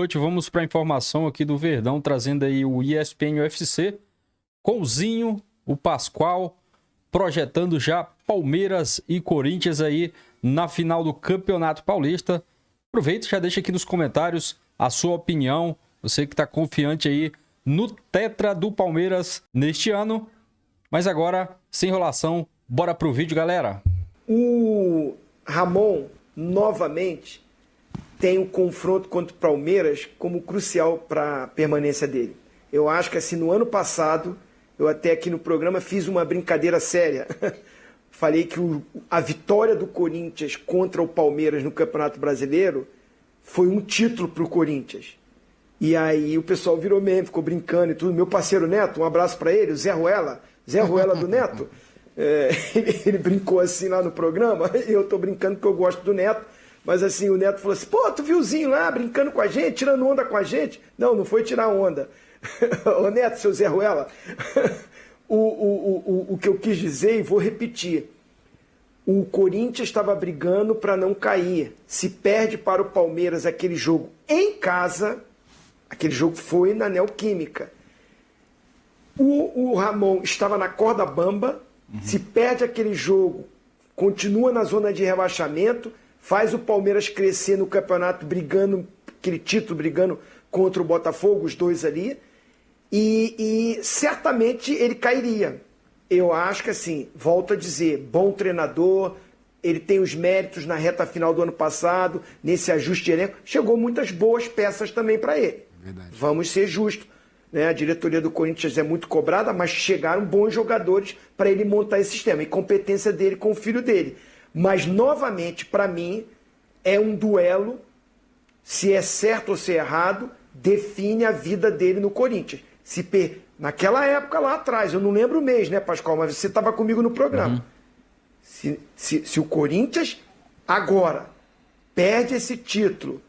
Noite, vamos para a informação aqui do Verdão, trazendo aí o ESPN UFC, Couzinho, o Pascoal, projetando já Palmeiras e Corinthians aí na final do Campeonato Paulista. Aproveita e já deixa aqui nos comentários a sua opinião, você que está confiante aí no tetra do Palmeiras neste ano. Mas agora, sem enrolação, bora pro vídeo, galera. O Ramon, novamente, tem um confronto contra o Palmeiras como crucial para a permanência dele. Eu acho que assim, no ano passado, eu até aqui no programa fiz uma brincadeira séria. Falei que a vitória do Corinthians contra o Palmeiras no Campeonato Brasileiro foi um título para o Corinthians. E aí o pessoal virou meme, ficou brincando e tudo. Meu parceiro Neto, um abraço para ele, o Zé Ruela do Neto. Ele brincou assim lá no programa, eu tô brincando porque eu gosto do Neto, mas assim, o Neto falou assim, pô, tu viu o Zinho lá brincando com a gente, tirando onda com a gente? Não foi tirar onda. Ô Neto, seu Zé Ruela, o que eu quis dizer, e vou repetir, o Corinthians estava brigando para não cair. Se perde para o Palmeiras aquele jogo em casa, aquele jogo foi na Neoquímica. O Ramon estava na corda bamba. Se perde aquele jogo, continua na zona de rebaixamento, faz o Palmeiras crescer no campeonato, brigando, aquele título, brigando contra o Botafogo, os dois ali, e certamente ele cairia. Eu acho que assim, volto a dizer, bom treinador, ele tem os méritos na reta final do ano passado, nesse ajuste de elenco, chegou muitas boas peças também para ele. Verdade. Vamos ser justos. A diretoria do Corinthians é muito cobrada, mas chegaram bons jogadores para ele montar esse sistema. E competência dele com o filho dele. Mas, novamente, para mim, é um duelo, se é certo ou se é errado, define a vida dele no Corinthians. Naquela época lá atrás, eu não lembro o mês, né, Pascoal? Mas você estava comigo no programa. Se o Corinthians agora perde esse título,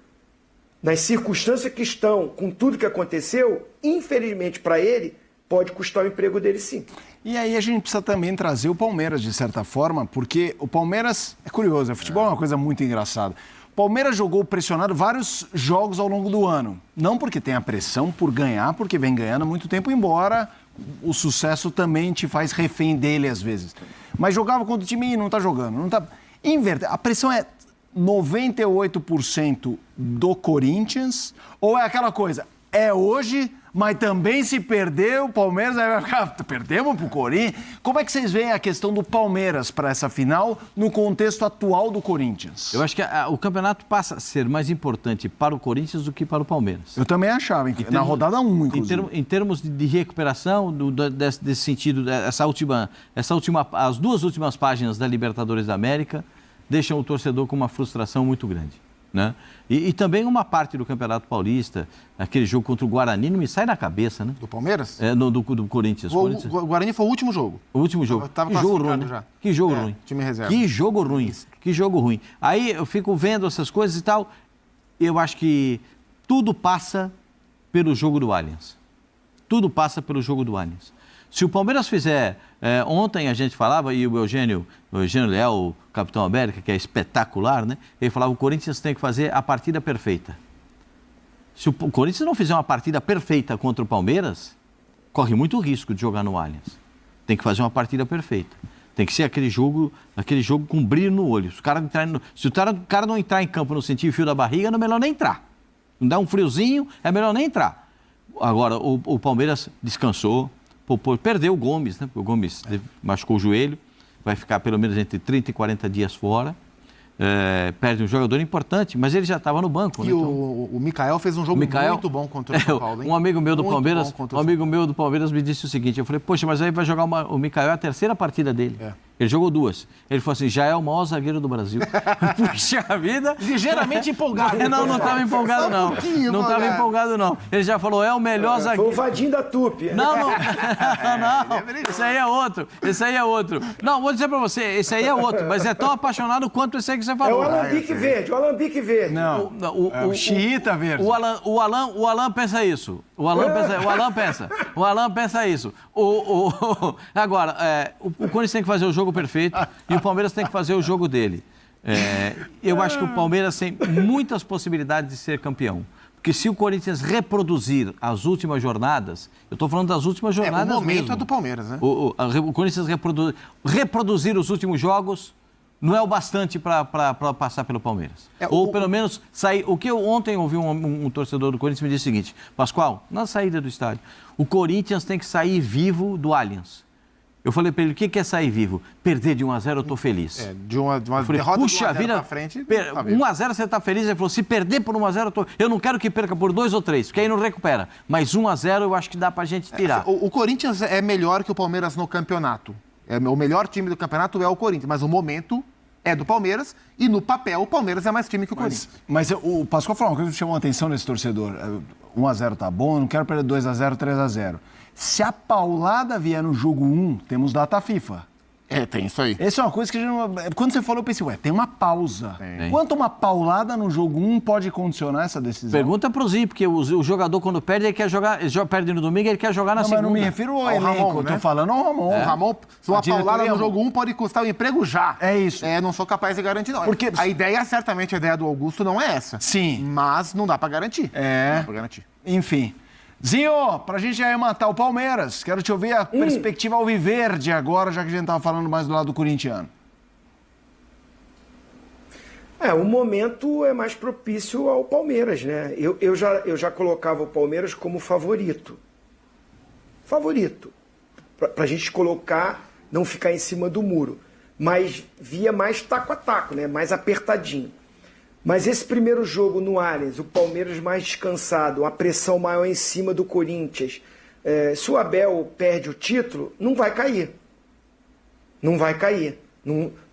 nas circunstâncias que estão, com tudo que aconteceu, infelizmente para ele, pode custar o emprego dele sim. E aí a gente precisa também trazer o Palmeiras, de certa forma, porque o Palmeiras, é curioso, o futebol é uma coisa muito engraçada. O Palmeiras jogou pressionado vários jogos ao longo do ano. Não porque tem a pressão por ganhar, porque vem ganhando há muito tempo, embora o sucesso também te faz refém dele às vezes. Mas jogava contra o time e não está jogando. Não tá... A pressão é 98% do Corinthians, ou é aquela coisa, é hoje, mas também se perder o Palmeiras, aí vai ficar, perdemos pro Corinthians. Como é que vocês veem a questão do Palmeiras para essa final no contexto atual do Corinthians? Eu acho que o campeonato passa a ser mais importante para o Corinthians do que para o Palmeiras. Eu também achava, na rodada 1, inclusive. Em termos de recuperação, desse sentido, as duas últimas páginas da Libertadores da América deixam o torcedor com uma frustração muito grande, né? E também uma parte do Campeonato Paulista, aquele jogo contra o Guarani, não me sai da cabeça, né? Do Palmeiras? Do Corinthians. O Guarani foi o último jogo. O último jogo. Tava que jogo ruim, né? já. Que jogo ruim. Time reserva. Que jogo ruim. Isso. Que jogo ruim. Aí eu fico vendo essas coisas e tal, eu acho que tudo passa pelo jogo do Allianz. Tudo passa pelo jogo do Allianz. Se o Palmeiras fizer... ontem a gente falava, e o Eugênio Leal, o Capitão América, que é espetacular, né? Ele falava, o Corinthians tem que fazer a partida perfeita. Se o Corinthians não fizer uma partida perfeita contra o Palmeiras, corre muito risco de jogar no Allianz. Tem que fazer uma partida perfeita. Tem que ser aquele jogo com brilho no olho. Se o cara não entrar em campo no sentir o fio da barriga, não é melhor nem entrar. Não dá um friozinho, é melhor nem entrar. Agora, o Palmeiras descansou, perdeu o Gomes, né? O Gomes machucou o joelho, vai ficar pelo menos entre 30 e 40 dias fora. Perde um jogador importante, mas ele já estava no banco. E né? o Mikael fez um jogo muito bom contra o São Paulo, hein? Um amigo meu do Palmeiras me disse o seguinte, eu falei, poxa, mas aí vai jogar o Mikael, é a terceira partida dele. Ele jogou 2. Ele falou assim, já é o maior zagueiro do Brasil. Puxa vida. Ligeiramente empolgado. Não estava empolgado, não. Não estava empolgado, não. Ele já falou, é o melhor zagueiro. Foi o Vadinho da Tupi. Não. Esse aí é outro. Não, vou dizer pra você, esse aí é outro, mas é tão apaixonado quanto esse aí que você falou. É o Alambique Verde, o Alambique Verde. Não, o Xiita Verde. O Alan pensa isso. O Alan pensa isso. Agora, o Corinthians tem que fazer o jogo perfeito e o Palmeiras tem que fazer o jogo dele. Eu acho que o Palmeiras tem muitas possibilidades de ser campeão. Porque se o Corinthians reproduzir as últimas jornadas, eu estou falando das últimas jornadas mesmo. O momento é do Palmeiras, né? O Corinthians reproduzir os últimos jogos não é o bastante para passar pelo Palmeiras. Ou pelo menos sair... O que eu ontem ouvi um torcedor do Corinthians me disse o seguinte: Pascoal, na saída do estádio, o Corinthians tem que sair vivo do Allianz. Eu falei para ele, o que é sair vivo? Perder de 1-0 eu tô feliz. De uma falei, derrota puxa de 1-0 vida, pra frente... 1-0 você tá feliz? Ele falou, se perder por 1-0, eu não quero que perca por 2 ou 3, porque aí não recupera. Mas 1-0 eu acho que dá pra gente tirar. O Corinthians é melhor que o Palmeiras no campeonato. O melhor time do campeonato é o Corinthians, mas o momento é do Palmeiras e no papel o Palmeiras é mais time que o Corinthians. Mas o Pascoal falou uma coisa que me chamou a atenção nesse torcedor. 1-0 tá bom, eu não quero perder 2-0, 3-0. Se a paulada vier no jogo 1, temos data FIFA. Tem isso aí. Essa é uma coisa que a gente... Quando você falou, eu pensei, tem uma pausa. Tem. Quanto uma paulada no jogo 1 pode condicionar essa decisão? Pergunta pro Zinho, porque o jogador quando perde, ele quer jogar, ele perde no domingo, ele quer jogar na segunda. Mas não me refiro ao elenco, Ramon, eu tô né? falando ao Ramon. O Ramon, se uma paulada no jogo 1 pode custar o emprego já. É isso. Não sou capaz de garantir, não. Porque... A ideia, certamente, a ideia do Augusto não é essa. Sim. Mas não dá pra garantir. Não dá pra garantir. Enfim. Zinho, pra gente arrematar o Palmeiras, quero te ouvir a perspectiva alviverde agora, já que a gente tava falando mais do lado corintiano. O momento é mais propício ao Palmeiras, né? Eu já colocava o Palmeiras como favorito. Favorito. Pra gente colocar, não ficar em cima do muro. Mas via mais taco a taco, né? Mais apertadinho. Mas esse primeiro jogo no Allianz, o Palmeiras mais descansado, a pressão maior em cima do Corinthians, se o Abel perde o título, não vai cair. Não vai cair.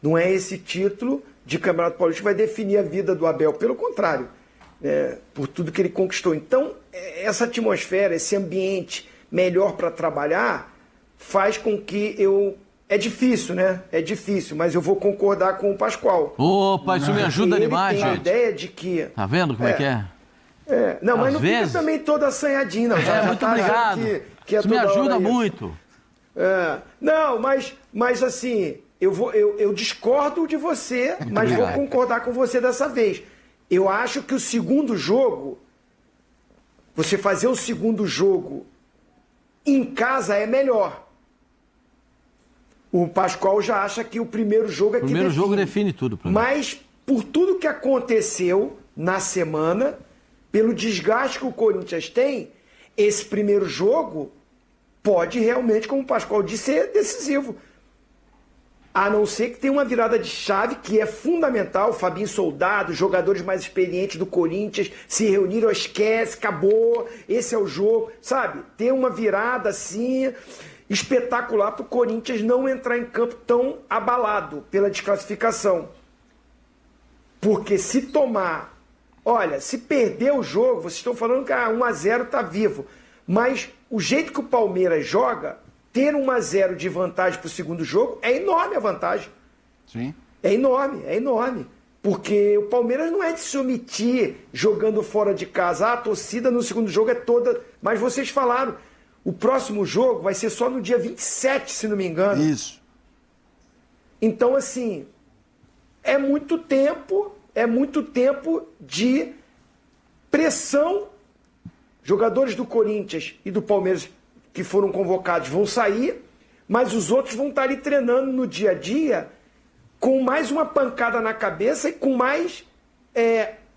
Não é esse título de Campeonato Paulista que vai definir a vida do Abel. Pelo contrário, por tudo que ele conquistou. Então, essa atmosfera, esse ambiente melhor para trabalhar, faz com que eu... É difícil, né? É difícil, mas eu vou concordar com o Pascoal. Opa, isso me ajuda demais, gente. Ele tem a ideia de que... Tá vendo como é que é? Não, mas Às não vezes... fica também todo assanhadinho, não. Já muito tá obrigado. Que é isso me ajuda isso. muito. Não, mas assim, eu discordo de você, mas vou concordar com você dessa vez. Eu acho que o segundo jogo, você fazer o segundo jogo em casa é melhor. O Pascoal já acha que o primeiro jogo é que define. O primeiro jogo define tudo pra mim. Mas por tudo que aconteceu na semana, pelo desgaste que o Corinthians tem, esse primeiro jogo pode realmente, como o Pascoal disse, ser decisivo. A não ser que tenha uma virada de chave que é fundamental. Fabinho Soldado, jogadores mais experientes do Corinthians se reuniram, esquece, acabou, esse é o jogo, sabe? Ter uma virada assim... espetacular para o Corinthians não entrar em campo tão abalado pela desclassificação. Porque se tomar... Olha, se perder o jogo, vocês estão falando que 1-0 está vivo. Mas o jeito que o Palmeiras joga, ter 1-0 de vantagem para o segundo jogo, é enorme a vantagem. Sim. É enorme, é enorme. Porque o Palmeiras não é de se omitir jogando fora de casa. A torcida no segundo jogo é toda... Mas vocês falaram... O próximo jogo vai ser só no dia 27, se não me engano. Isso. Então, assim, é muito tempo de pressão. Jogadores do Corinthians e do Palmeiras que foram convocados vão sair, mas os outros vão estar ali treinando no dia a dia com mais uma pancada na cabeça e com mais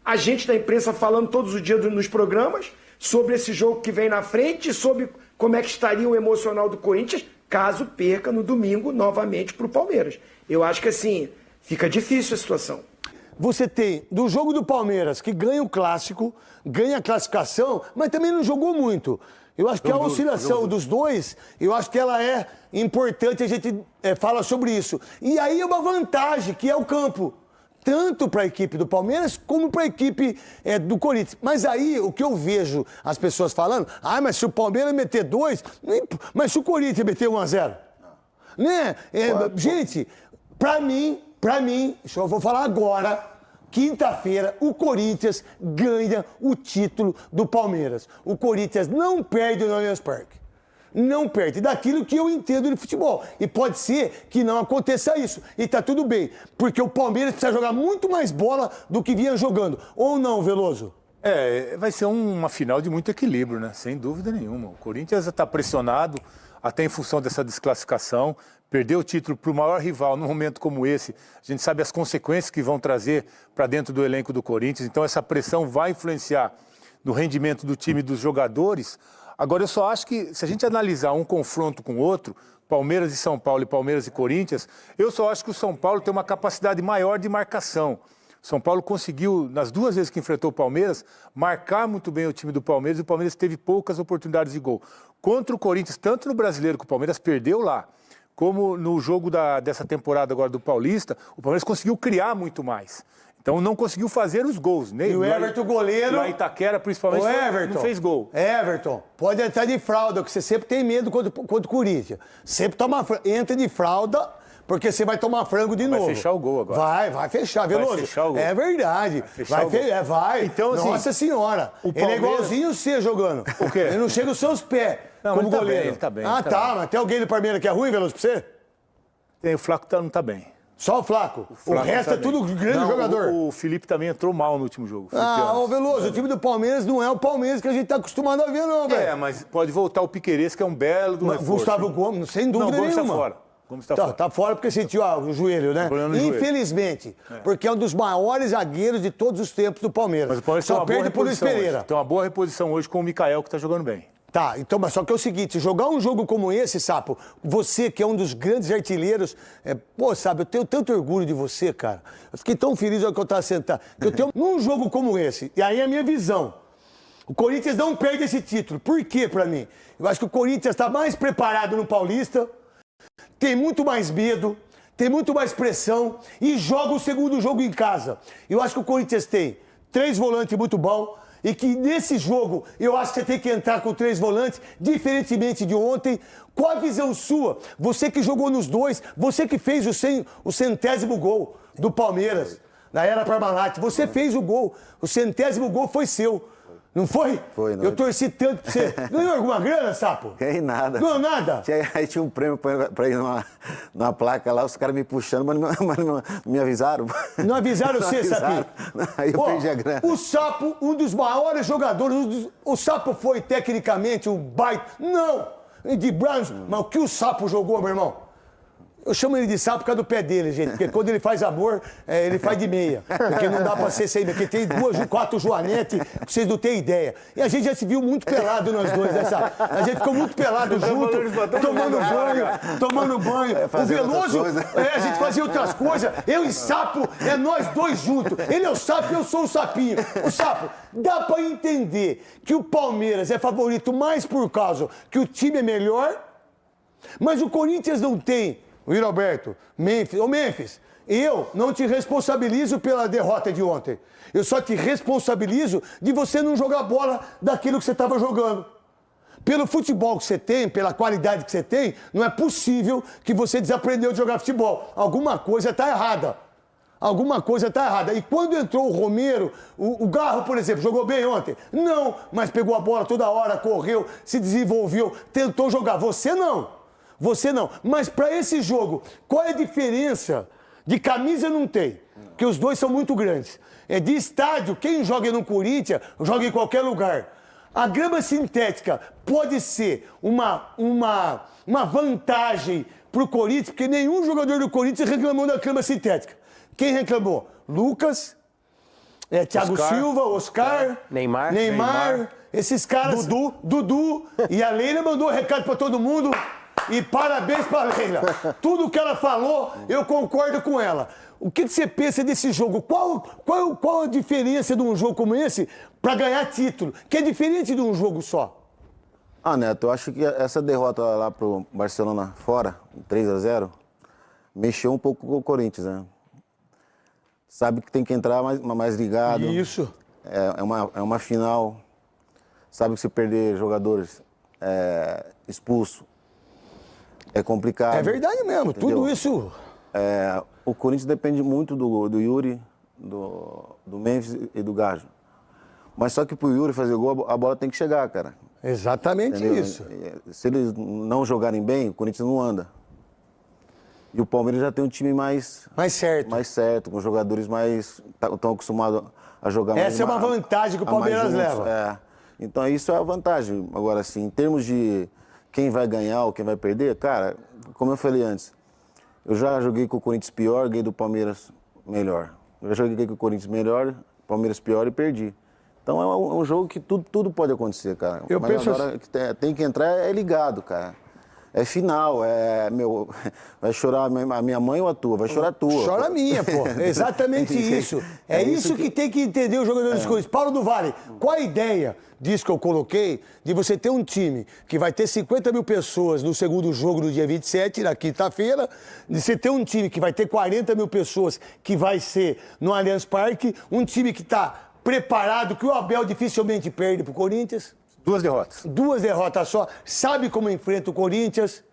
a gente da imprensa falando todos os dias nos programas sobre esse jogo que vem na frente, sobre como é que estaria o emocional do Corinthians caso perca no domingo novamente para o Palmeiras. Eu acho que assim, fica difícil a situação. Você tem do jogo do Palmeiras, que ganha o clássico, ganha a classificação, mas também não jogou muito. Eu acho que a oscilação dos dois, eu acho que ela é importante, a gente fala sobre isso. E aí é uma vantagem, que é o campo. Tanto para a equipe do Palmeiras, como para a equipe do Corinthians. Mas aí, o que eu vejo as pessoas falando, mas se o Palmeiras meter 2, mas se o Corinthians meter 1-0? Né? Gente, para mim, eu vou falar agora, quinta-feira, o Corinthians ganha o título do Palmeiras. O Corinthians não perde no Allianz Parque. Não perde daquilo que eu entendo de futebol. E pode ser que não aconteça isso. E tá tudo bem. Porque o Palmeiras precisa jogar muito mais bola do que vinha jogando. Ou não, Veloso? Vai ser uma final de muito equilíbrio, né? Sem dúvida nenhuma. O Corinthians está pressionado, até em função dessa desclassificação. Perdeu o título para o maior rival num momento como esse. A gente sabe as consequências que vão trazer para dentro do elenco do Corinthians. Então, essa pressão vai influenciar no rendimento do time e dos jogadores. Agora, eu só acho que, se a gente analisar um confronto com o outro, Palmeiras e São Paulo e Palmeiras e Corinthians, eu só acho que o São Paulo tem uma capacidade maior de marcação. São Paulo conseguiu, nas 2 vezes que enfrentou o Palmeiras, marcar muito bem o time do Palmeiras e o Palmeiras teve poucas oportunidades de gol. Contra o Corinthians, tanto no Brasileiro que o Palmeiras perdeu lá, como no jogo dessa temporada agora do Paulista, o Palmeiras conseguiu criar muito mais. Então não conseguiu fazer os gols. Nem E o Everton, goleiro... Lá em Itaquera, principalmente, não fez gol. Everton, pode entrar de fralda, porque você sempre tem medo contra o Corinthians. Sempre entra de fralda... Porque você vai tomar frango de novo. Vai fechar o gol agora. Vai fechar, Veloso. Vai fechar o gol. É verdade. Vai. Então, assim, Nossa Senhora. Palmeiras... Ele é igualzinho você jogando. O quê? Ele não chega aos seus pés como goleiro. Ele tá bem. Mas tem alguém do Palmeiras que é ruim, Veloso, pra você? Tem, o Flaco não tá bem. Só o Flaco? O resto é tudo grande jogador. O Felipe também entrou mal no último jogo. Ô Veloso, o time do Palmeiras não é o Palmeiras que a gente tá acostumado a ver, não, velho. Mas pode voltar o Piquerez, que é um belo do reforço. Gustavo Gomes, sem dúvida nenhuma. Gomes tá fora. Tá fora porque sentiu o joelho, né? Infelizmente. Porque é um dos maiores zagueiros de todos os tempos do Palmeiras. Mas o Palmeiras só perde por Luiz Pereira. Tem uma boa reposição hoje com o Mikael, que tá jogando bem. Tá, então, mas só que é o seguinte, jogar um jogo como esse, Sapo, você que é um dos grandes artilheiros, sabe, eu tenho tanto orgulho de você, cara. Eu fiquei tão feliz ao que eu tava sentado. Que eu tenho num jogo como esse, e aí é a minha visão. O Corinthians não perde esse título. Por quê, pra mim? Eu acho que o Corinthians tá mais preparado no Paulista, tem muito mais medo, tem muito mais pressão e joga o segundo jogo em casa. Eu acho que o Corinthians tem 3 volantes muito bons e que nesse jogo eu acho que você tem que entrar com 3 volantes, diferentemente de ontem. Qual a visão sua? Você que jogou nos 2, você que fez o 100º gol do Palmeiras, na era Parmalat, você fez o gol, o 100º gol foi seu. Não foi? Foi, não. Eu torci tanto pra você. Ganhou alguma grana, Sapo? Ganhei nada. Ganhou nada? Aí tinha um prêmio pra ir numa placa lá, os caras me puxando, mas não me avisaram. Não avisaram você, Sapinho? Aí eu perdi a grana. O Sapo, um dos maiores jogadores, o Sapo foi tecnicamente um baita... Não! De Browns, mas o que o Sapo jogou, meu irmão? Eu chamo ele de sapo por causa do pé dele, gente. Porque quando ele faz amor, ele faz de meia. Porque não dá pra ser sem meia. Porque tem 4 joanetes que vocês não têm ideia. E a gente já se viu muito pelado nós dois, né, sabe? A gente ficou muito pelado junto, tomando banho. O Veloso, a gente fazia outras coisas. Eu e Sapo, nós dois juntos. Ele é o Sapo e eu sou o Sapinho. O Sapo, dá pra entender que o Palmeiras é favorito mais por causa que o time é melhor, mas o Corinthians não tem... O Yuri Alberto, Memphis, eu não te responsabilizo pela derrota de ontem. Eu só te responsabilizo de você não jogar bola daquilo que você estava jogando. Pelo futebol que você tem, pela qualidade que você tem, não é possível que você desaprendeu de jogar futebol. Alguma coisa está errada. Alguma coisa está errada. E quando entrou o Romero, o Garro, por exemplo, jogou bem ontem? Não, mas pegou a bola toda hora, correu, se desenvolveu, tentou jogar. Você não. Você não. Mas para esse jogo, qual é a diferença? De camisa não tem, porque os dois são muito grandes. De estádio, quem joga no Corinthians, joga em qualquer lugar. A grama sintética pode ser uma vantagem para o Corinthians, porque nenhum jogador do Corinthians reclamou da grama sintética. Quem reclamou? Lucas, Thiago Silva, Oscar, Neymar, esses caras. Dudu. E a Leila mandou um recado para todo mundo. E parabéns para a Leila. Tudo que ela falou, eu concordo com ela. O que você pensa desse jogo? Qual a diferença de um jogo como esse para ganhar título? Que é diferente de um jogo só. Neto, eu acho que essa derrota lá pro Barcelona fora, 3-0, mexeu um pouco com o Corinthians, né? Sabe que tem que entrar mais ligado. Isso. É uma final. Sabe que se perder jogadores expulsos, é complicado. É verdade mesmo, entendeu? Tudo isso. O Corinthians depende muito do Yuri, do Memphis e do Gajo. Mas só que pro Yuri fazer gol, a bola tem que chegar, cara. Exatamente. Entendeu? Isso. Se eles não jogarem bem, o Corinthians não anda. E o Palmeiras já tem um time mais certo, com jogadores mais estão acostumados a jogar mais. Essa é uma vantagem que o Palmeiras leva. É. Então isso é a vantagem. Agora, assim, em termos de quem vai ganhar ou quem vai perder, cara, como eu falei antes, eu já joguei com o Corinthians pior, ganhei do Palmeiras melhor. Eu já joguei com o Corinthians melhor, Palmeiras pior e perdi. Então é um jogo que tudo pode acontecer, cara. Mas agora tem que entrar é ligado, cara. É final, vai chorar a minha mãe ou a tua? Vai chorar a tua. Chora a minha, pô. Exatamente isso. É isso que tem que entender os jogadores dos Corinthians. Paulo do Vale, qual a ideia disso que eu coloquei, de você ter um time que vai ter 50 mil pessoas no segundo jogo no dia 27, na quinta-feira, de você ter um time que vai ter 40 mil pessoas, que vai ser no Allianz Parque, um time que está preparado, que o Abel dificilmente perde pro Corinthians. 2 derrotas. 2 derrotas só. Sabe como enfrenta o Corinthians?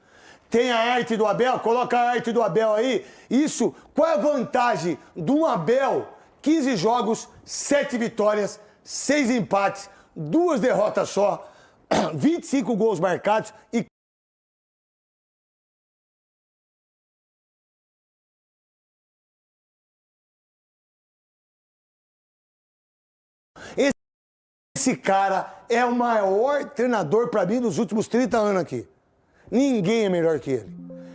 Tem a arte do Abel, coloca a arte do Abel aí. Isso, qual é a vantagem de um Abel? 15 jogos, 7 vitórias, 6 empates, 2 derrotas só, 25 gols marcados e esse cara é o maior treinador para mim dos últimos 30 anos aqui. Ninguém é melhor que ele.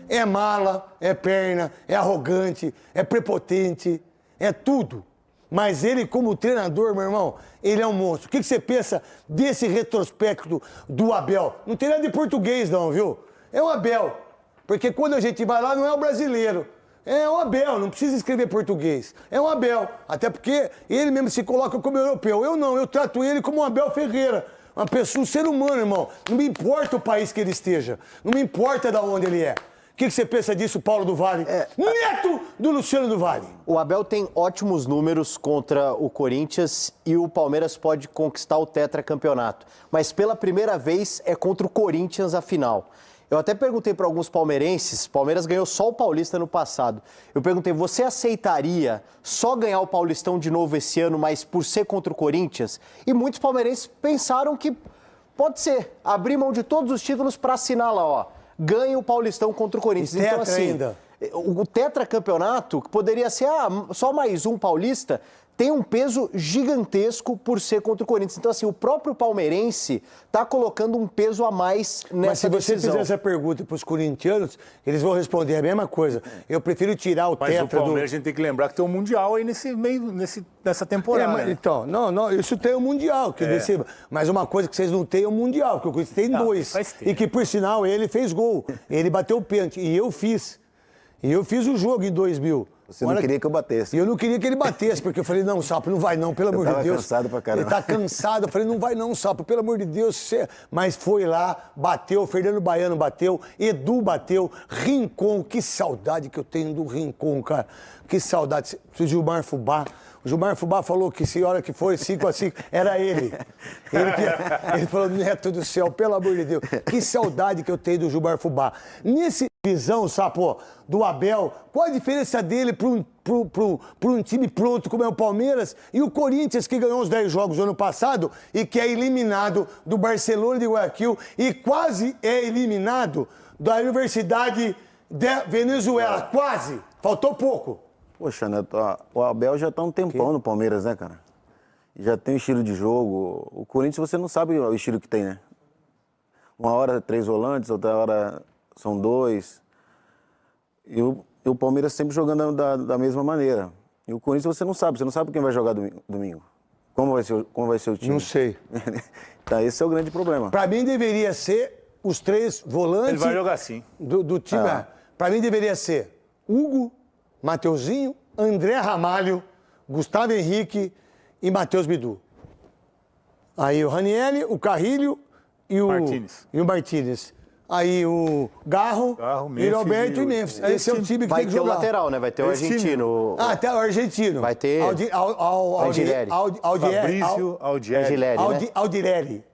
É mala, é perna, é arrogante, é prepotente, é tudo. Mas ele, como treinador, meu irmão, ele é um monstro. O que você pensa desse retrospecto do Abel? Não tem nada de português não, viu? É o Abel. Porque quando a gente vai lá, não é o brasileiro. É o Abel, não precisa escrever português. É o Abel, até porque ele mesmo se coloca como europeu. Eu não, eu trato ele como um Abel Ferreira. Uma pessoa, um ser humano, irmão. Não me importa o país que ele esteja. Não me importa de onde ele é. O que você pensa disso, Paulo do Vale? Neto do Luciano do Vale. O Abel tem ótimos números contra o Corinthians e o Palmeiras pode conquistar o tetracampeonato. Mas pela primeira vez é contra o Corinthians a final. Eu até perguntei para alguns palmeirenses, Palmeiras ganhou só o Paulista no passado. Eu perguntei, você aceitaria só ganhar o Paulistão de novo esse ano, mas por ser contra o Corinthians? E muitos palmeirenses pensaram que pode ser, abrir mão de todos os títulos para assinar lá, ó, ganha o Paulistão contra o Corinthians. Então assim, o tetracampeonato, que poderia ser só mais um paulista, tem um peso gigantesco por ser contra o Corinthians. Então, assim, o próprio palmeirense está colocando um peso a mais nessa decisão. Mas se você fizer essa pergunta para os corintianos, eles vão responder a mesma coisa. Eu prefiro tirar o tetra do... Mas o Palmeiras, a gente tem que lembrar que tem um Mundial aí nessa temporada. Mas, então, não, isso tem o Mundial. Mas uma coisa que vocês não têm é o Mundial, porque o Corinthians tem 2. E que, por sinal, ele fez gol. Ele bateu o pênalti. E eu fiz. E eu fiz o jogo em 2000. Você não queria que eu batesse. E eu não queria que ele batesse, porque eu falei, não, Sapo, não vai não, pelo amor de Deus. Ele cansado pra caramba. Ele tá cansado. Eu falei, não vai não, Sapo, pelo amor de Deus. Mas foi lá, bateu, Fernando Baiano bateu, Edu bateu, Rincon, que saudade que eu tenho do Rincon, cara. Que saudade. O Gilmar Fubá. O Gilmar Fubá falou que se a hora que for 5-5, era ele. Ele falou, Neto do céu, pelo amor de Deus. Que saudade que eu tenho do Gilmar Fubá. Nesse visão, Sapo, do Abel, qual a diferença dele para um time pronto como é o Palmeiras e o Corinthians, que ganhou os 10 jogos no ano passado e que é eliminado do Barcelona de Guayaquil e quase é eliminado da Universidade da Venezuela. Quase. Faltou pouco. Poxa, Neto, o Abel já tá um tempão no Palmeiras, né, cara? Já tem um estilo de jogo. O Corinthians, você não sabe o estilo que tem, né? Uma hora 3 volantes, outra hora são 2. E o Palmeiras sempre jogando da mesma maneira. E o Corinthians você não sabe quem vai jogar domingo. Como vai ser o time? Não sei. Tá, esse é o grande problema. Pra mim deveria ser os 3 volantes... Ele vai jogar sim. Do time. Pra mim deveria ser Hugo, Mateuzinho, André Ramalho, Gustavo Henrique e Matheus Bidu. Aí o Ranieri, o Carrilho e o Martínez. Aí o Garro e o Alberto e Memphis. Esse é o time que tem que jogar. Vai ter o lateral, né? Vai ter o argentino. Até o argentino. Vai ter... Aldirelli. Fabrício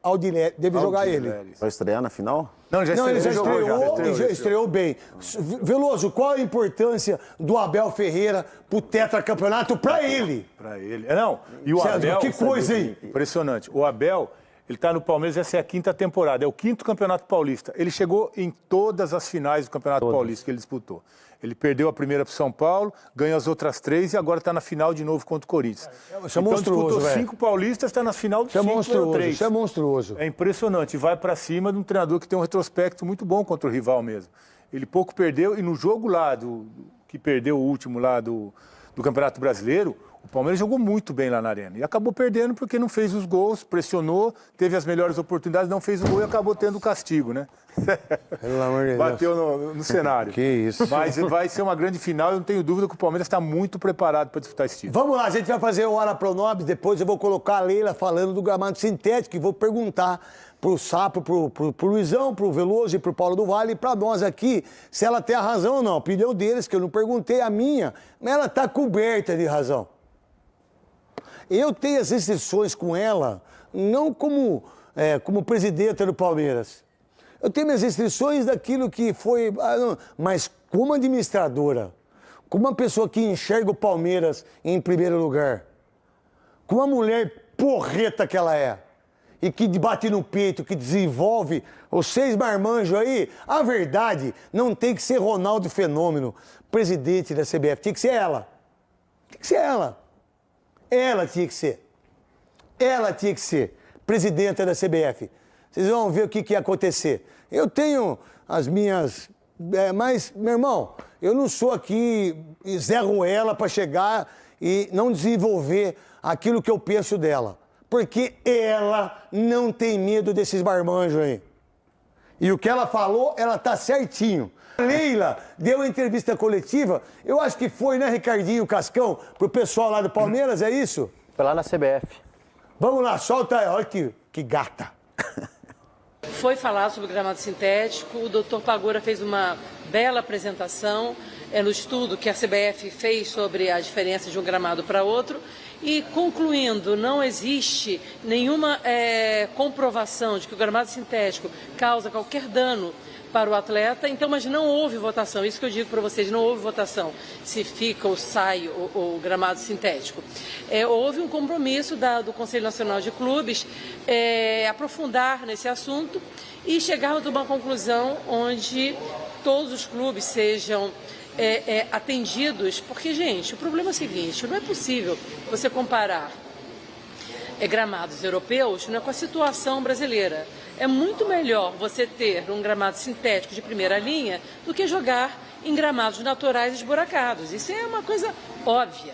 Aldirelli. Deve jogar ele. Vai estrear na final? Não, Ele já estreou bem. Veloso, qual a importância do Abel Ferreira pro tetracampeonato pra ele? Pra ele. Não, e o Abel... Que coisa, hein? Impressionante. O Abel... Ele está no Palmeiras, essa é a 5ª temporada, é o 5º Campeonato Paulista. Ele chegou em todas as finais do Campeonato Paulista que ele disputou. Ele perdeu a primeira para o São Paulo, ganhou as outras 3 e agora está na final de novo contra o Corinthians. Isso é monstruoso, disputou velho. 5 paulistas, está na final de 5 3. Isso é monstruoso. É impressionante. Vai para cima de um treinador que tem um retrospecto muito bom contra o rival mesmo. Ele pouco perdeu e no jogo lá, que perdeu o último lá do Campeonato Brasileiro, o Palmeiras jogou muito bem lá na Arena. E acabou perdendo porque não fez os gols, pressionou, teve as melhores oportunidades, não fez o gol e acabou tendo o castigo, né? Pelo amor de Deus. Bateu no cenário. Que isso. Mas vai ser uma grande final e eu não tenho dúvida que o Palmeiras está muito preparado para disputar esse título. Vamos lá, a gente vai fazer o Hora Pronobis, depois eu vou colocar a Leila falando do gramado sintético e vou perguntar pro Sapo, pro Luizão, pro Veloso e pro Paulo do Vale, e pra nós aqui, se ela tem a razão ou não. A opinião deles, que eu não perguntei, a minha, mas ela tá coberta de razão. Eu tenho as restrições com ela, não como presidenta do Palmeiras. Eu tenho minhas restrições daquilo que foi... Mas como administradora, como uma pessoa que enxerga o Palmeiras em primeiro lugar, como uma mulher porreta que ela é, e que bate no peito, que desenvolve os 6 marmanjos aí, a verdade não tem que ser Ronaldo Fenômeno, presidente da CBF, tinha que ser ela. Tinha que ser ela. Ela tinha que ser. Ela tinha que ser presidenta da CBF. Vocês vão ver o que ia acontecer. Eu tenho as minhas... mas, meu irmão, eu não sou aqui Zé Ruela para chegar e não desenvolver aquilo que eu penso dela. Porque ela não tem medo desses marmanjos aí. E o que ela falou, ela tá certinho. A Leila deu uma entrevista coletiva, eu acho que foi, né, Ricardinho Cascão, pro pessoal lá do Palmeiras, é isso? Foi lá na CBF. Vamos lá, solta aí, olha que gata. Foi falar sobre o gramado sintético, o doutor Pagura fez uma bela apresentação no estudo que a CBF fez sobre a diferença de um gramado para outro. E, concluindo, não existe nenhuma comprovação de que o gramado sintético causa qualquer dano para o atleta, então, mas não houve votação, isso que eu digo para vocês, não houve votação se fica ou sai o gramado sintético. Houve um compromisso do Conselho Nacional de Clubes aprofundar nesse assunto e chegarmos a uma conclusão onde todos os clubes sejam atendidos, porque, gente, o problema é o seguinte, não é possível você comparar gramados europeus com a situação brasileira. É muito melhor você ter um gramado sintético de primeira linha do que jogar em gramados naturais esburacados. Isso é uma coisa óbvia,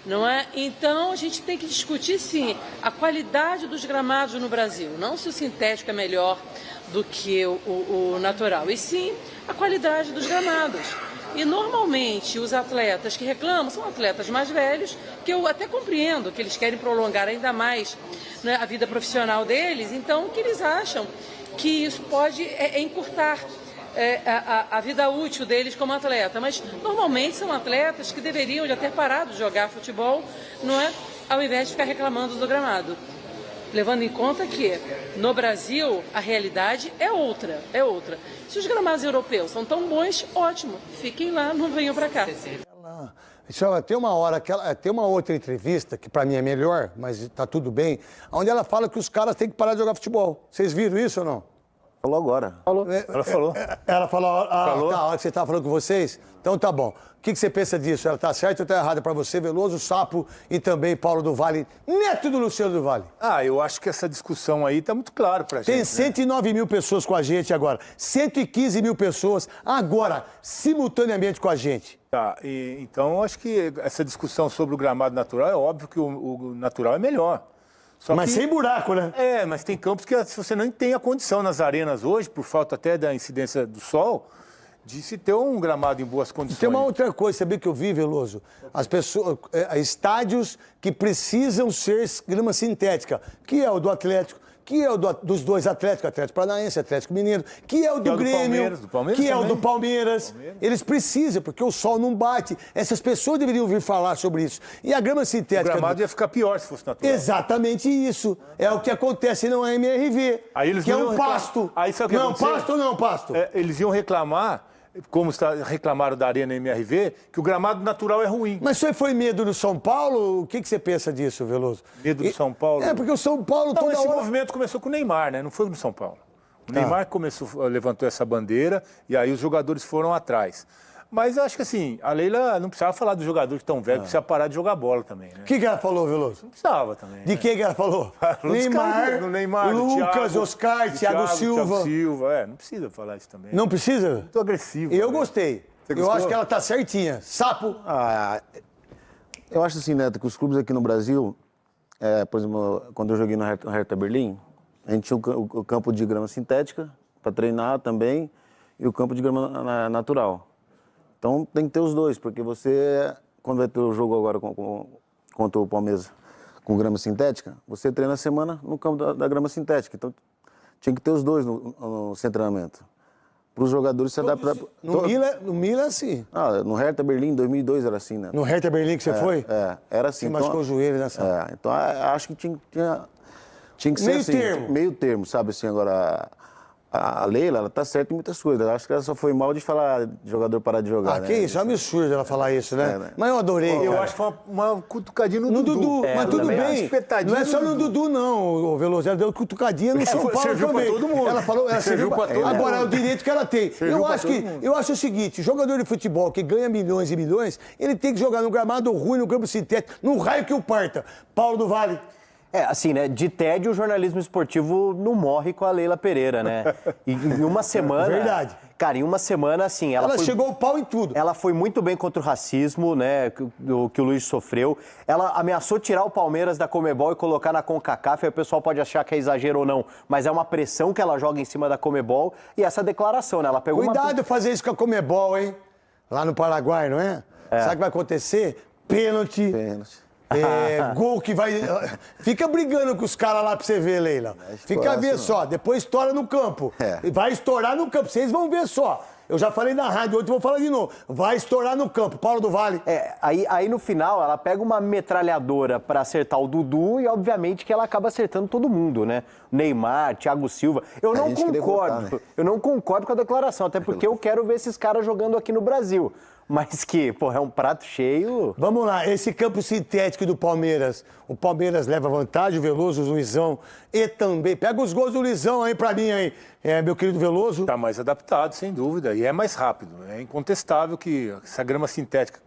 não é? Então, a gente tem que discutir, sim, a qualidade dos gramados no Brasil. Não se o sintético é melhor do que o natural, e sim a qualidade dos gramados. E, normalmente, os atletas que reclamam são atletas mais velhos, que eu até compreendo que eles querem prolongar ainda mais, né, a vida profissional deles, então, que eles acham que isso pode encurtar a vida útil deles como atleta. Mas, normalmente, são atletas que deveriam já ter parado de jogar futebol, não é? Ao invés de ficar reclamando do gramado. Levando em conta que, no Brasil, a realidade é outra. Se os gramados europeus são tão bons, ótimo, fiquem lá, não venham para cá. Tem uma outra entrevista, que para mim é melhor, mas tá tudo bem, onde ela fala que os caras têm que parar de jogar futebol. Vocês viram isso ou não? Falou agora. Ela falou. Ela falou, Falou. Tá, a hora que você estava falando com vocês? Então tá bom. O que você pensa disso? Ela tá certa ou tá errada para você, Veloso, Sapo e também Paulo do Vale, neto do Luciano do Vale? Eu acho que essa discussão aí tá muito clara pra gente. Tem 109 mil pessoas com a gente agora, 115 mil pessoas agora, simultaneamente com a gente. Tá, então eu acho que essa discussão sobre o gramado natural, é óbvio que o natural é melhor. Mas sem buraco, né? Mas tem campos que você não tem a condição nas arenas hoje, por falta até da incidência do sol, de se ter um gramado em boas condições. Tem uma outra coisa, sabia que eu vi, Veloso? As pessoas, estádios que precisam ser grama sintética, que é o do Atlético, que é o dos dois Atléticos, Atlético Paranaense, Atlético Mineiro, que é o do Grêmio, que é o do Palmeiras. Eles precisam, porque o sol não bate. Essas pessoas deveriam ouvir falar sobre isso. E a grama sintética... O gramado ia ficar pior se fosse natural. Exatamente isso. É o que acontece no MRV, Aí eles que é não um pasto. Aí sabe o que não é um pasto ou não é um pasto? Eles iam reclamar como reclamaram da Arena MRV, que o gramado natural é ruim. Mas isso aí foi medo do São Paulo? O que você pensa disso, Veloso? Medo do São Paulo? É, porque o São Paulo Não, toda esse hora... movimento começou com o Neymar, né? Não foi no São Paulo. O Neymar levantou essa bandeira e aí os jogadores foram atrás. Mas eu acho que assim, a Leila não precisava falar dos jogadores tão velhos, precisava parar de jogar bola também, né? O que ela falou, Veloso? Não precisava também. De quem que ela falou? Neymar, Lucas, Oscar, Thiago Silva. Não precisa falar isso também. Não precisa? Muito agressivo. Eu né? gostei. Eu acho que ela tá certinha. Sapo. Eu acho assim, Neto, que os clubes aqui no Brasil, por exemplo, quando eu joguei no Hertha Berlim, a gente tinha o campo de grama sintética para treinar também e o campo de grama natural. Então tem que ter os dois, porque você, quando vai ter o jogo agora contra o Palmeiras com grama sintética, você treina a semana no campo da grama sintética. Então tinha que ter os dois no treinamento. Para os jogadores se adaptar. No Milan é assim. No Hertha Berlim, em 2002 era assim, né? No Hertha Berlim que você foi? Era assim. Você machucou o joelho nessa. Então acho que tinha que ser meio assim. termo. Meio termo, sabe assim, agora... A Leila, ela tá certa em muitas coisas. Eu acho que ela só foi mal de falar de jogador parar de jogar, né? Que isso, é um absurdo ela falar isso, né? né? Mas eu adorei, Eu acho que foi uma cutucadinha no Dudu. Mas tudo bem. Não é só no Dudu, não, o Veloso. Ela deu cutucadinha no São Paulo serviu também. Pra todo mundo. Ela falou, ela serviu pra todo mundo. Agora, é o direito que ela tem. Eu acho o seguinte, jogador de futebol que ganha milhões e milhões, ele tem que jogar no gramado ruim, no campo sintético, no raio que o parta. Paulo do Vale. Assim, né? De tédio, o jornalismo esportivo não morre com a Leila Pereira, né? E em uma semana... Verdade. Cara, em uma semana, assim... Ela chegou o pau em tudo. Ela foi muito bem contra o racismo, né? Que o Luiz sofreu. Ela ameaçou tirar o Palmeiras da Conmebol e colocar na CONCACAF. Aí o pessoal pode achar que é exagero ou não, mas é uma pressão que ela joga em cima da Conmebol. E essa declaração, né? Ela pegou Cuidado fazer isso com a Conmebol, hein? Lá no Paraguai, não é? Sabe o que vai acontecer? Pênalti. Gol que vai... Fica brigando com os caras lá pra você ver, Leila. Fica a ver só. Depois estoura no campo. Vai estourar no campo. Vocês vão ver só. Eu já falei na rádio, hoje vou falar de novo. Vai estourar no campo. Paulo do Vale. Aí no final ela pega uma metralhadora pra acertar o Dudu e obviamente que ela acaba acertando todo mundo, né? Neymar, Thiago Silva. Eu não concordo. Votar, né? Eu não concordo com a declaração, até porque eu quero ver esses caras jogando aqui no Brasil. Mas que, é um prato cheio. Vamos lá, esse campo sintético do Palmeiras. O Palmeiras leva vantagem, o Veloso, o Luizão e também. Pega os gols do Luizão aí pra mim aí, meu querido Veloso. Tá mais adaptado, sem dúvida, e é mais rápido. É incontestável que essa grama sintética,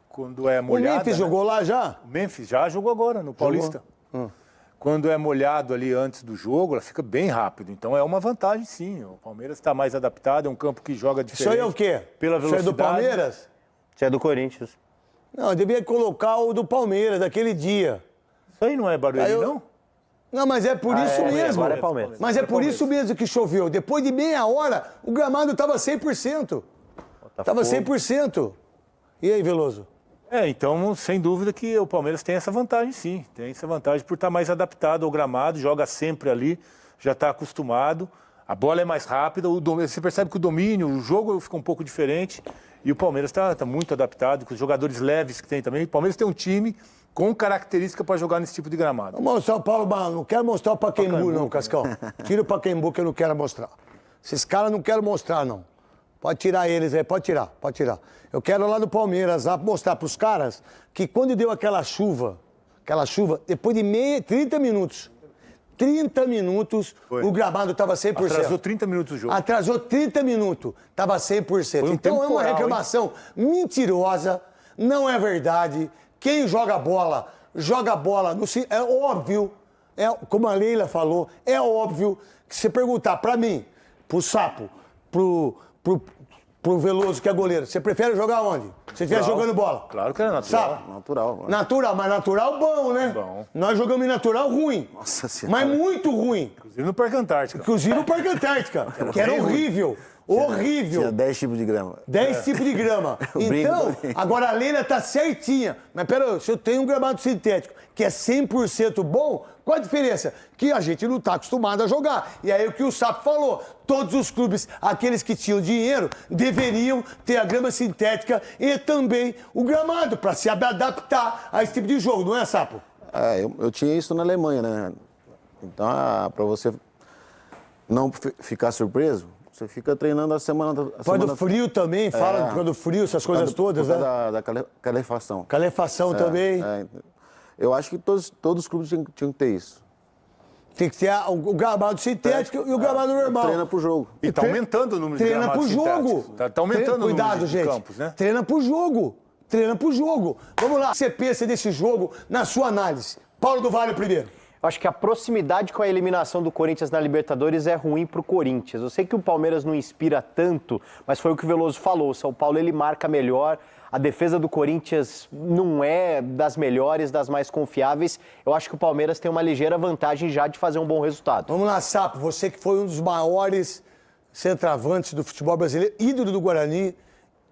quando é molhada... O Memphis jogou lá já? O Memphis já jogou agora, no Paulista. Quando é molhado ali antes do jogo, ela fica bem rápido. Então é uma vantagem, sim. O Palmeiras está mais adaptado, é um campo que joga diferente. Isso aí é o quê? Pela velocidade. Isso é do Palmeiras? Isso é do Corinthians. Não, eu devia colocar o do Palmeiras, daquele dia. Isso aí não é Barueri, não? Não, mas é por isso mesmo. Agora é Palmeiras. Mas é por isso mesmo que choveu. Depois de meia hora, o gramado estava 100%. Estava 100%. E aí, Veloso? Então, sem dúvida que o Palmeiras tem essa vantagem, sim. Tem essa vantagem por estar mais adaptado ao gramado, joga sempre ali, já está acostumado. A bola é mais rápida, você percebe que o domínio, o jogo fica um pouco diferente. E o Palmeiras está muito adaptado, com os jogadores leves que tem também. O Palmeiras tem um time com característica para jogar nesse tipo de gramado. Vou mostrar o Paulo, não quero mostrar o Pacaembu, não, Cascão. Tira o Pacaembu que eu não quero mostrar. Esses caras não quero mostrar, não. Pode tirar eles aí, pode tirar. Eu quero lá no Palmeiras, lá mostrar para os caras que quando deu aquela chuva, depois de 30 minutos, o gramado estava 100%. Atrasou 30 minutos o jogo. Atrasou 30 minutos, estava 100%. Então é uma reclamação mentirosa, não é verdade. Quem joga bola no... É óbvio, como a Leila falou, é óbvio que se perguntar para mim, pro Sapo, pro Veloso, que é goleiro, você prefere jogar onde? Se estiver jogando bola? Claro que é natural. Sapo? Natural. Natural, mas natural bom, né? Bom. Nós jogamos em natural ruim. Nossa Senhora. Mas muito ruim. Inclusive no Parque Antártica. Que era horrível. Horrível. Tinha 10 tipos de grama. 10 tipos de grama. Então, agora a Leila tá certinha. Mas pera, se eu tenho um gramado sintético que é 100% bom, qual a diferença? Que a gente não tá acostumado a jogar. E aí o que o Sapo falou, todos os clubes, aqueles que tinham dinheiro, deveriam ter a grama sintética e também o gramado, para se adaptar a esse tipo de jogo, não é, Sapo? Eu tinha isso na Alemanha, né? Então, para você não ficar surpreso, Você fica treinando a semana... Por causa do frio também, fala por causa do frio, essas coisas todas, né? Da calefação. Calefação também. Eu acho que todos os clubes tinham que ter isso. Tem que ter o gramado sintético e o gramado normal. Treina pro jogo. E tá aumentando o número de Treina pro gramados jogo. sintéticos. Tá aumentando o número de campos, né? Treina pro jogo. Treina pro jogo. Vamos lá. O que você pensa desse jogo na sua análise? Paulo do Vale primeiro. Eu acho que a proximidade com a eliminação do Corinthians na Libertadores é ruim pro Corinthians. Eu sei que o Palmeiras não inspira tanto, mas foi o que o Veloso falou. O São Paulo, ele marca melhor. A defesa do Corinthians não é das melhores, das mais confiáveis. Eu acho que o Palmeiras tem uma ligeira vantagem já de fazer um bom resultado. Vamos lá, Sapo. Você que foi um dos maiores centroavantes do futebol brasileiro, ídolo do Guarani,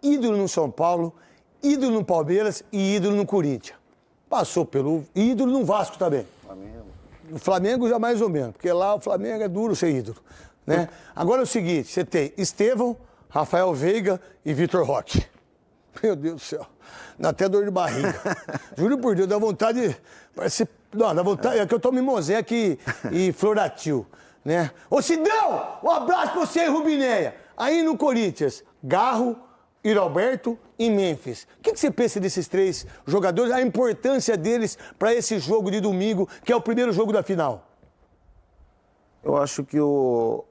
ídolo no São Paulo, ídolo no Palmeiras e ídolo no Corinthians. Passou pelo ídolo no Vasco também. O Flamengo já mais ou menos, porque lá o Flamengo é duro ser ídolo, né? Agora é o seguinte, você tem Estevão, Rafael Veiga e Vitor Roque. Meu Deus do céu, dá até dor de barriga. Juro por Deus, dá vontade... Parece, não, dá vontade... É que eu tô Mimosé aqui e Floratil, né? Ô Sidão, um abraço pra você e Rubineia. Aí no Corinthians, Garro, Iralberto e Memphis. O que você pensa desses três jogadores, a importância deles para esse jogo de domingo, que é o primeiro jogo da final? Eu acho que o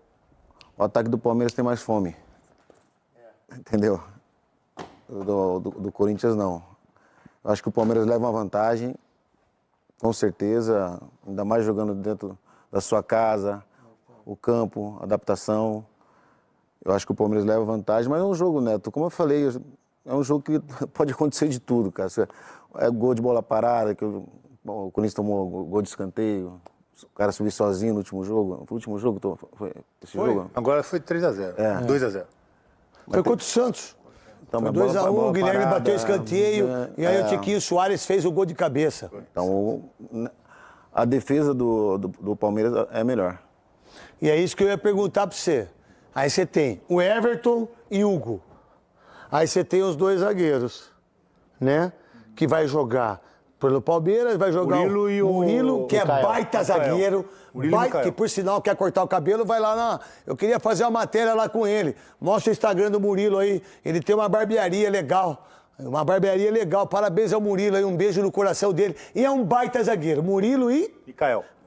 ataque do Palmeiras tem mais fome. Entendeu? Do Corinthians, não. Eu acho que o Palmeiras leva uma vantagem, com certeza, ainda mais jogando dentro da sua casa, o campo, a adaptação. Eu acho que o Palmeiras leva vantagem, mas é um jogo, Neto. Como eu falei, é um jogo que pode acontecer de tudo, cara. É gol de bola parada, que o Corinthians tomou gol de escanteio, o cara subiu sozinho no último jogo. Foi o último jogo? Foi esse jogo? Agora foi 3-0. 2-0. Foi contra o Santos. Então, Foi 2-1, o Guilherme bateu escanteio, e aí o Tiquinho Soares fez o gol de cabeça. Então, a defesa do Palmeiras é melhor. E é isso que eu ia perguntar para você. Aí você tem o Everton e o Hugo. Aí você tem os dois zagueiros, né? Que vai jogar pelo Palmeiras, vai jogar Murilo e o Murilo, que é Caio. baita zagueiro, que por sinal quer cortar o cabelo, vai lá na... Eu queria fazer uma matéria lá com ele. Mostra o Instagram do Murilo aí, ele tem uma barbearia legal. Uma barbearia legal, parabéns ao Murilo aí, um beijo no coração dele. E é um baita zagueiro, Murilo e...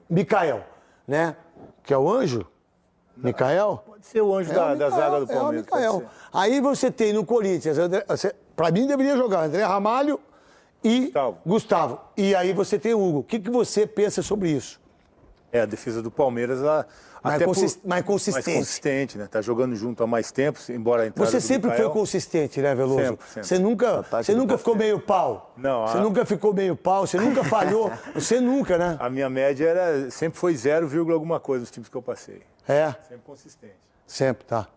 Micael, né? Que é o anjo? Micael? Pode ser o anjo da zaga do Palmeiras. É o Micael. Aí você tem no Corinthians, pra mim deveria jogar André Ramalho e Gustavo. E aí você tem o Hugo. O que você pensa sobre isso? A defesa do Palmeiras, ela mais consistente, né? Tá jogando junto há mais tempo, embora a entrada Você sempre foi consistente, né, Veloso? Sempre. Você nunca ficou meio pau. Não. Você nunca ficou meio pau, você nunca falhou. Você nunca, né? A minha média sempre foi 0, alguma coisa nos times que eu passei. Sempre consistente. Sempre, tá.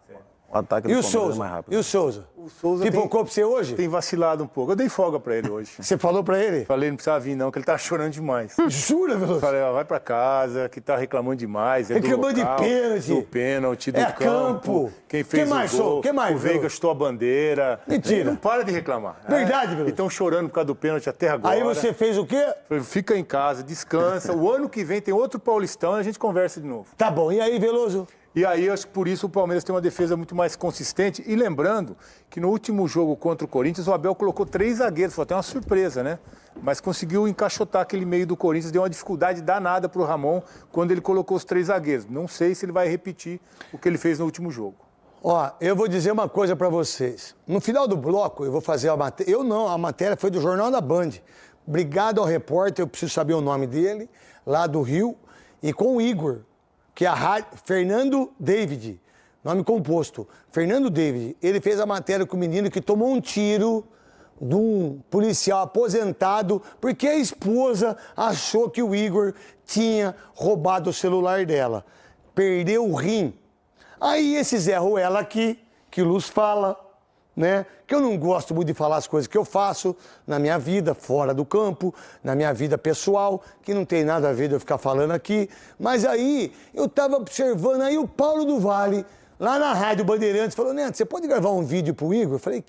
O ataque do Palmeiras é mais rápido. E o Souza? O Souza pipocou pra você hoje? Tem vacilado um pouco. Eu dei folga pra ele hoje. Você falou pra ele? Falei, não precisava vir não, que ele tá chorando demais. Jura, Veloso? Falei, vai pra casa, que tá reclamando demais. Reclamando de pênalti. Do pênalti, do campo. Quem fez o gol. Que mais, o Veiga chutou a bandeira. Mentira. Ele não para de reclamar. Verdade, Veloso. E estão chorando por causa do pênalti até agora. Aí você fez o quê? Fica em casa, descansa. O ano que vem tem outro Paulistão e a gente conversa de novo. Tá bom. E aí, Veloso? E aí, acho que por isso o Palmeiras tem uma defesa muito mais consistente. E lembrando que no último jogo contra o Corinthians, o Abel colocou 3 zagueiros. Foi até uma surpresa, né? Mas conseguiu encaixotar aquele meio do Corinthians. Deu uma dificuldade danada para o Ramon quando ele colocou os 3 zagueiros. Não sei se ele vai repetir o que ele fez no último jogo. Ó, eu vou dizer uma coisa para vocês. No final do bloco, eu vou fazer a matéria. A matéria foi do Jornal da Band. Obrigado ao repórter, eu preciso saber o nome dele, lá do Rio. E com o Igor, que é a rádio, Fernando David, nome composto. Fernando David, ele fez a matéria com o menino que tomou um tiro de um policial aposentado porque a esposa achou que o Igor tinha roubado o celular dela. Perdeu o rim. Aí esse Zé Ruela aqui, que o Luz fala, né? Que eu não gosto muito de falar as coisas que eu faço na minha vida, fora do campo, na minha vida pessoal, que não tem nada a ver de eu ficar falando aqui. Mas aí, eu estava observando, aí o Paulo do Vale, lá na Rádio Bandeirantes, falou, Neto, você pode gravar um vídeo pro Igor? Eu falei,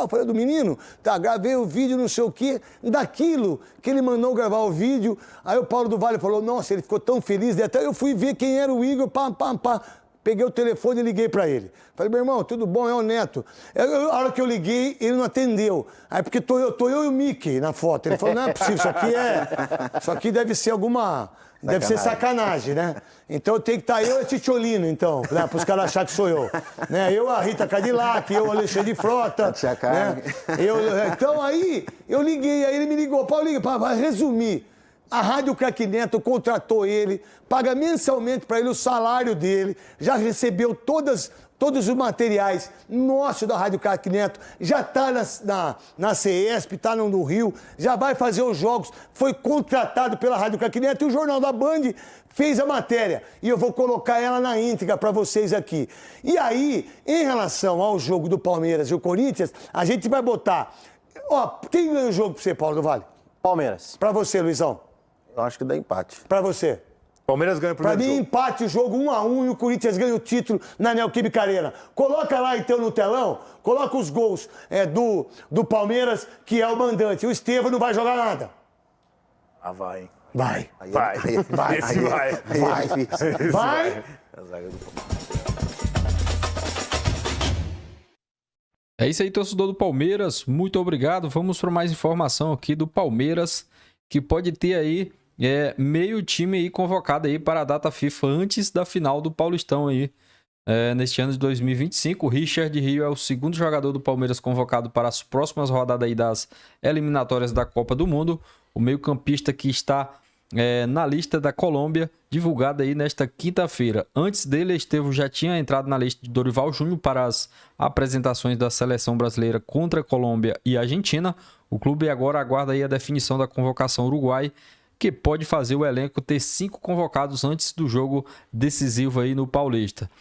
falei do menino, tá, gravei o vídeo, não sei o quê, daquilo que ele mandou gravar o vídeo. Aí o Paulo do Vale falou, nossa, ele ficou tão feliz, até eu fui ver quem era o Igor, peguei o telefone e liguei para ele. Falei, meu irmão, tudo bom? É o Neto. A hora que eu liguei, ele não atendeu. Aí, porque tô eu e o Mickey na foto. Ele falou, não é possível, isso aqui deve ser alguma... Deve ser sacanagem, né? Então eu tenho que estar eu e Titiolino, então, né? Para os caras acharem que sou eu. Né? Eu, a Rita Cadillac, eu, Alexandre Frota. Né? Então aí eu liguei, aí ele me ligou. Paulinho, para resumir, a Rádio Craque Neto contratou ele, paga mensalmente para ele o salário dele, já recebeu todos os materiais nossos da Rádio Craque Neto, já está na CESP, está no Rio, já vai fazer os jogos, foi contratado pela Rádio Craque Neto e o Jornal da Band fez a matéria. E eu vou colocar ela na íntegra para vocês aqui. E aí, em relação ao jogo do Palmeiras e o Corinthians, a gente vai botar... Ó, quem ganha o jogo para você, Paulo do Vale? Palmeiras. Para você, Luizão? Eu acho que dá empate. Para você? Palmeiras ganha o primeiro jogo. Para mim, empate o jogo 1-1 e o Corinthians ganha o título na Neoquímica Arena. Coloca lá, então, no telão, coloca os gols do Palmeiras, que é o mandante. O Estevão não vai jogar nada. Ah, vai, hein? Vai. Vai. É isso aí, torcedor do Palmeiras. Muito obrigado. Vamos para mais informação aqui do Palmeiras, que pode ter aí meio time aí convocado aí para a data FIFA antes da final do Paulistão aí, neste ano de 2025. O Richard Rio é o segundo jogador do Palmeiras convocado para as próximas rodadas aí das eliminatórias da Copa do Mundo. O meio-campista que está na lista da Colômbia, divulgada aí nesta quinta-feira. Antes dele, Estevão já tinha entrado na lista de Dorival Júnior para as apresentações da seleção brasileira contra a Colômbia e a Argentina. O clube agora aguarda aí a definição da convocação uruguai, que pode fazer o elenco ter 5 convocados antes do jogo decisivo aí no Paulista.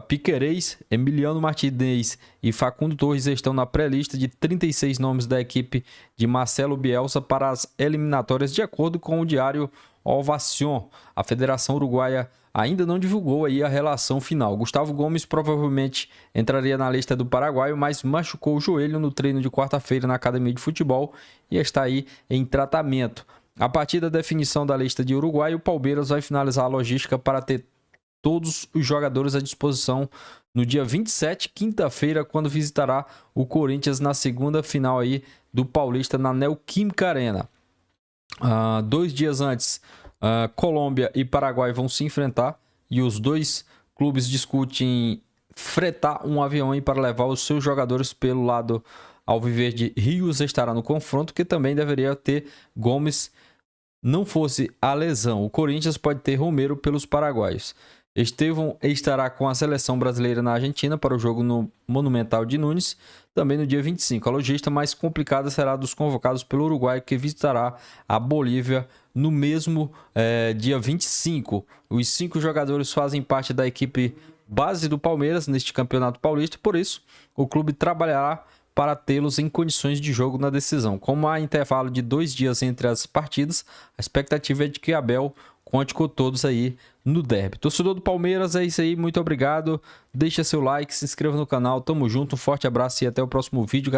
Piquerez, Emiliano Martinez e Facundo Torres estão na pré-lista de 36 nomes da equipe de Marcelo Bielsa para as eliminatórias, de acordo com o diário Ovación. A Federação Uruguaia ainda não divulgou aí a relação final. Gustavo Gomes provavelmente entraria na lista do paraguaio, mas machucou o joelho no treino de quarta-feira na academia de futebol e está aí em tratamento. A partir da definição da lista de Uruguai, o Palmeiras vai finalizar a logística para ter todos os jogadores à disposição no dia 27, quinta-feira, quando visitará o Corinthians na segunda final aí do Paulista na Neoquímica Arena. 2 dias antes, Colômbia e Paraguai vão se enfrentar e os dois clubes discutem fretar um avião aí para levar os seus jogadores pelo lado alviverde. Rios estará no confronto, que também deveria ter Gomes, não fosse a lesão. O Corinthians pode ter Romero pelos paraguaios. Estevão estará com a seleção brasileira na Argentina para o jogo no Monumental de Nunes, também no dia 25. A logística mais complicada será dos convocados pelo Uruguai, que visitará a Bolívia no mesmo dia 25. Os 5 jogadores fazem parte da equipe base do Palmeiras neste Campeonato Paulista, por isso o clube trabalhará para tê-los em condições de jogo na decisão. Como há intervalo de 2 dias entre as partidas, a expectativa é de que Abel conte com todos aí no derby. Torcedor do Palmeiras, é isso aí, muito obrigado. Deixa seu like, se inscreva no canal, tamo junto, um forte abraço e até o próximo vídeo, galera.